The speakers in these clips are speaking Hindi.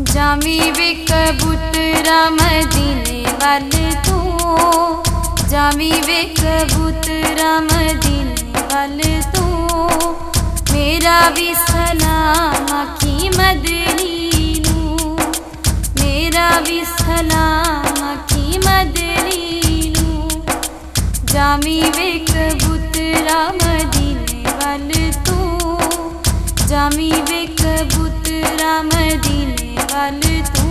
जामी वे कबूतरा मदीने वाल तू, जामी वे कबूतरा मदीने वाल तू। मेरा भी सलाम आखी मदनी नू, मेरा भी सलाम आखी मदनी नू। जामी वे कबूतरा मदीने वाल तू, जामी वे कबूतरा मदीने वाल तू।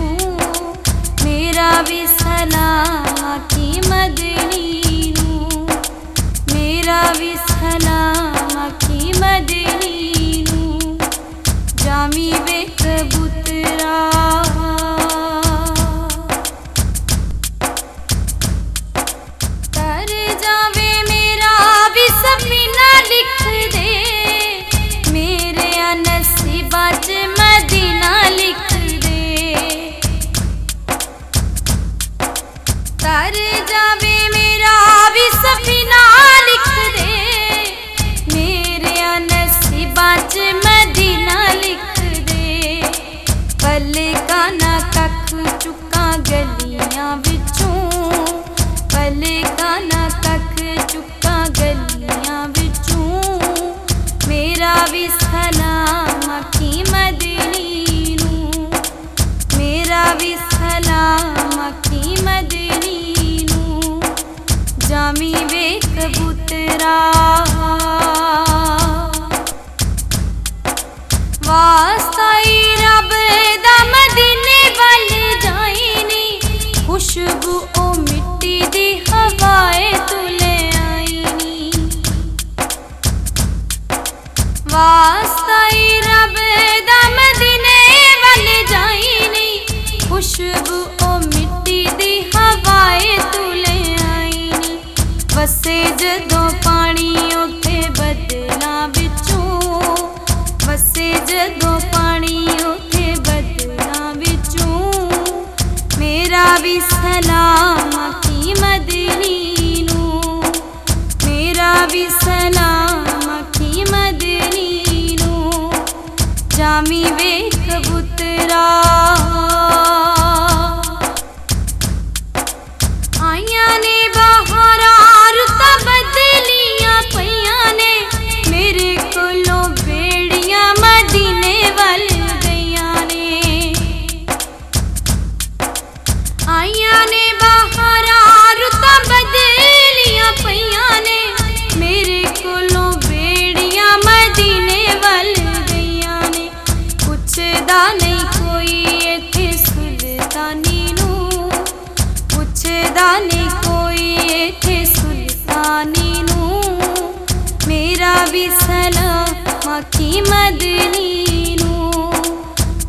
मेरा भी सलाम आखी मदनी नू, मेरा भी सलाम आखी मदनी नू। जामी वे कबूतरा कर जावे मेरा भी सपना लिख दे, मेरे नसीबा च मदीना लिख दे। तर जावे मेरा भी सपना लिख दे, मेरे नसीबा च मदीना लिख दे। पले का ना कख चुका गलियां विचों, पले का ना कख चुका गलियां विचों। मेरा भी सलाम आखी मदनी नू, मेरा भी सलाम आखी मदनी नू। जामी वे कबूतरा वास्ताई रब दा मदीने वल जाई नी। खुशबू ओ मिट्टी दी हवाए तुले आई नी, वास्ताई रब दा मदीने वल जाई नी। खुशबू ओ मिट्टी दी हवाए तुले आई नी। वसे जदों पानी उथे बदलां विचों, वसे जदों पानी उथे बदलां विचों। मेरा भी सलाम आखी मदनी नू, मेरा भी सलाम आखी मदनी नू। जामी वे कबूतरा आइया ने बहारा रुतां बदलियां पईयां ने। मेरे कोलों बेड़ियां मदीने वल गईयां ने। आइया ने बहारा रुतां बदलियां पईयां ने। मेरे कोलों बेड़ियां मदीने वल गईयां ने। पुछदा नहीं कोई इत्थे सुल्तानी नू, पुछदा नहीं कोई इत्थे सुल्तानी नू। मेरा भी सलाम आखी मदनी नू,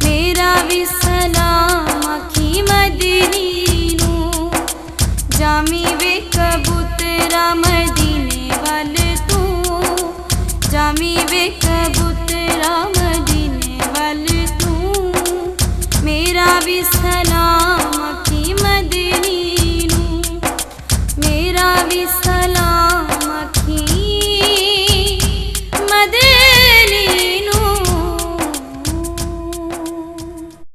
मेरा भी सलाम आखी मदनी नू। जामी वे कबूतरा मदीने